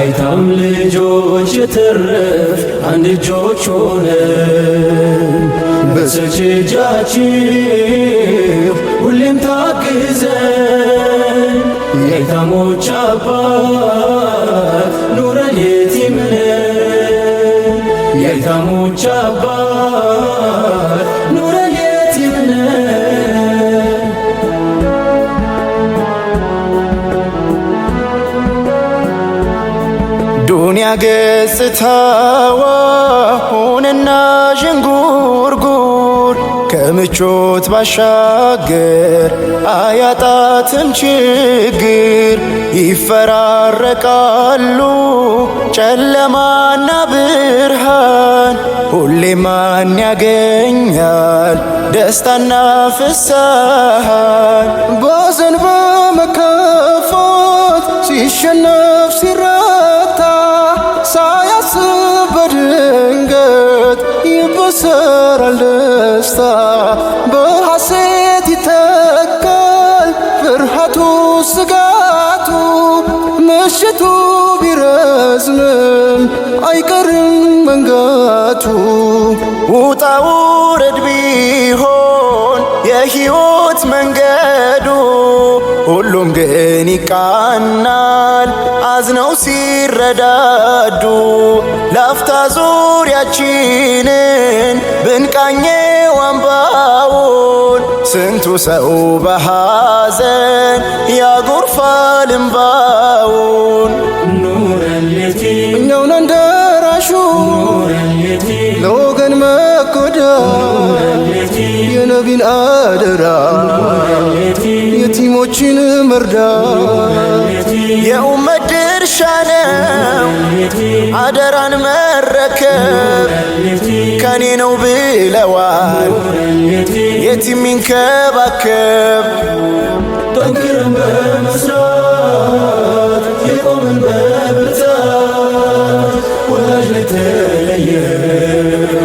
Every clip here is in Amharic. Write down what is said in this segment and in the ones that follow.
የአይታም ልጆች የተረፍ አንድ እጆች ሆነን በሰጪ እጃችሁ ሁሌም ታግዘን የአይታሞች አባት ኑረል የቲም ነን የአይታሞች አባት ኑረል የቲም ነን። ዱንያ ገጽታዋ ሆነና ዥንጉርጉር ከምቾት ባሻገር አያጣትም ችግር ይፈራረቃሉ ጨለማና ብርሃን ሁሌ ማን ያገኛል ደስታና ፍስሃን ባዘን በመከፋት ሲሸነፍ ሲረታ ሳያስብ በድንገት ይበሰራል ደስታ በሐሴት ይተካል ፍርሃቱ ስጋቱ ምሽቱ ቢረዝምም አይቀርም መንጋቱ ውጣ ውረድ ቢሆን የሕይወት መንገዱ ሁሉም ግን ይቃናል አዝነው ሲረዳዱ ላፍታ ዙሪያችንን ብንቃኘው አምባውን ስንቱ ሰው በሐዘን ያጎርፋል እምባውን። ኑረል የቲም እኛው ነን ደራሹ ለወገን መጎዳት የነቢን አደራ የቲሞችን መርዳት የኡመት ድርሻ ነው አደራን መረከብ ከኔ ነው ብለዋል የቲም ሚንከባከብ። ጠንክረን በመስራት የቆምን በብርታት ወላጅ ለተለየው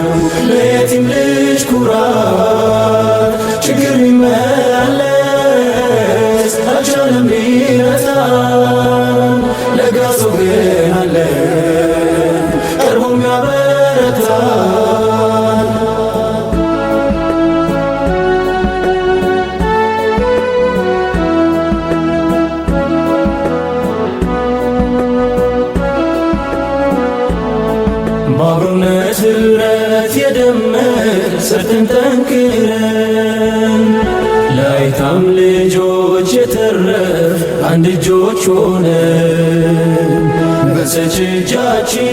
ለየቲም ልጅ ኩራት ችግር ቢመላለስ አልቻለም ሊረታን ለጋሶ ግን አለ ቀርቦም ያበረታን። በአብሮነት ኅብረት የደመር ሰርተን ጠንክረን ለአይታም ልጆች የተረፍ አንድ እጆች ሆነን በሰጪ እጃችሁ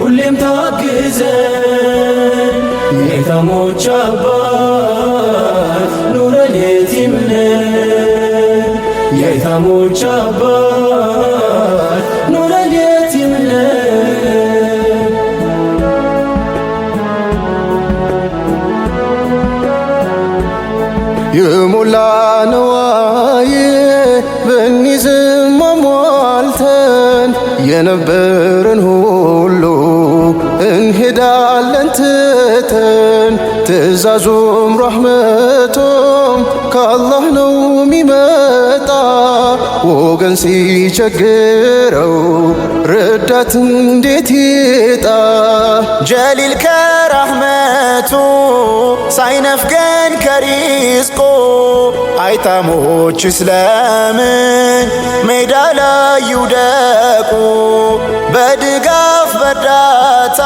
ሁሌም ታግዘን የአይታሞች አባት ኑረል የቲም ነን የአይታሞች አባት ኑረል የቲም ነን። የሞላ ነዋዬ ብንይዝም አሟልተን የነበረን ሁሉ እንሄዳለን ትተን ትእዛዙም ረሕመቶም ከአላህ ነው ሚመጣ ወገን ሲቸግረው ረዳት እንዴት ይጣ ጀሊል ከረሕመቱ ሳይነፍገን ከሪዝቁ አይታሞች ስለምን ሜዳ ላይ ይውደቁ በድጋፍ በርዳታ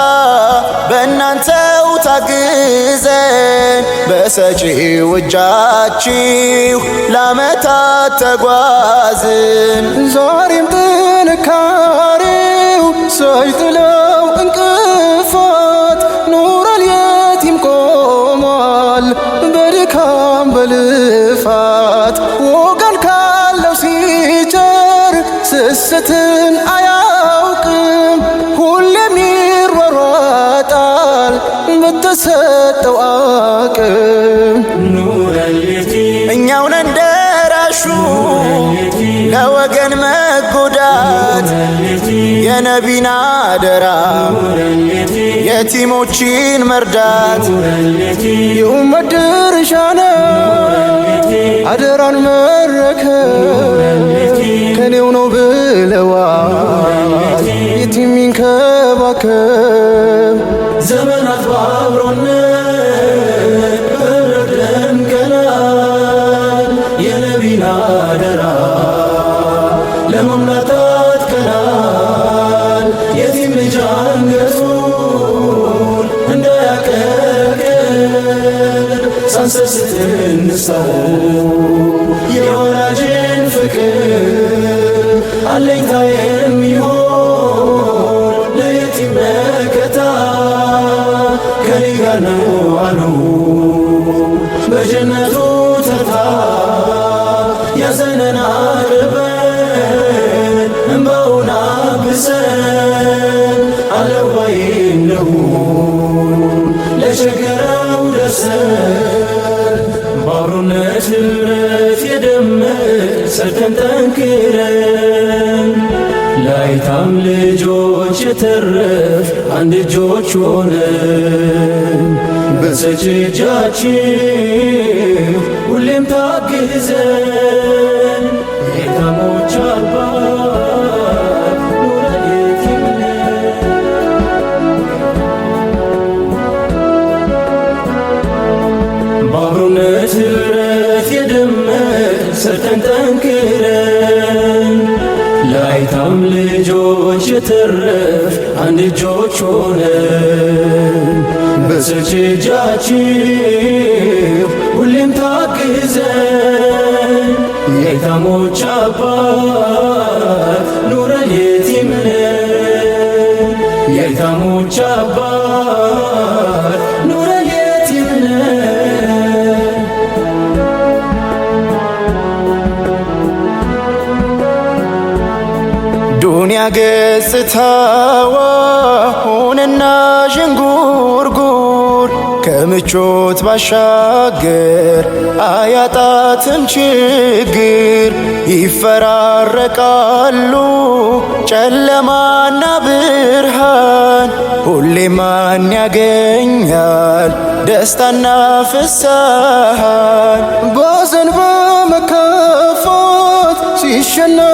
በእናንተው ታግዘን በሰጪው እጃችሁ ለዓመታት ተጓዝን ዛሬም ጥንካሬው ሳይጥለው እንቅፋት ኑረል የቲም ቆሟል በድካም በልፋት ወገን ካለው ሲቸር ስስትን አያውቅም ሁሌም ይሯሯጣል በተሰጠው አቅም። ኑረል የቲም እኛው ነን ደራሹ ለወገን መጎዳት የነቢን አደራ የቲሞችን መርዳት የኡመት ድርሻ ነው አደራን መረከብ ከኔው ነው ብለዋል የቲም ሚንከባከብ ዘመናት በአብሮነት በረደን ቀናል የነቢን አደራ ለመሙላታት ቀናል የቲም ልጅ አንገቱን እንዳያቀረቅር ሳንሰስት እንስታው የወላጅን ፍቅር አለኝታ የሚሆን ለየቲም መከታ ከኔ ጋር ነው አሉ በጀነቱ ተርታ ያዘነን አቅርበን እንባውን አብሰን አለዋይ እንሁን ለቸገረው ደርሰን በአብሮነት ኅብረት የደመቅ ሰርተን ጠንክረን ለአይታም ልጆች የተረፍ አንድ እጆች ሆነን በሰጪ እጃችን ሁሌም ታግዘን የየታሞች አባት ኑረን የቲም በአብሮነት ኅብረት የደመቅ ሰርተን ጠንክረን ለአይታም ልጆች የተረፍ አንድ እጆች ሆነን በሰጪ እጃችን ሁሌም ታግዘን የየታሞች አባት ኑረን የቲም ነን የየታሞች አባት ኑረን የቲም ነን ዱንያ ገጽታዋ ሆነና ዥንጉርጉር ከምቾት ባሻገር አያጣትም ችግር ይፈራረቃሉ ጨለማና ብርሃን ሁሌ ማን ያገኛል ደስታና ፍስሃን ባዘን በመከፋት ሲሸነፍ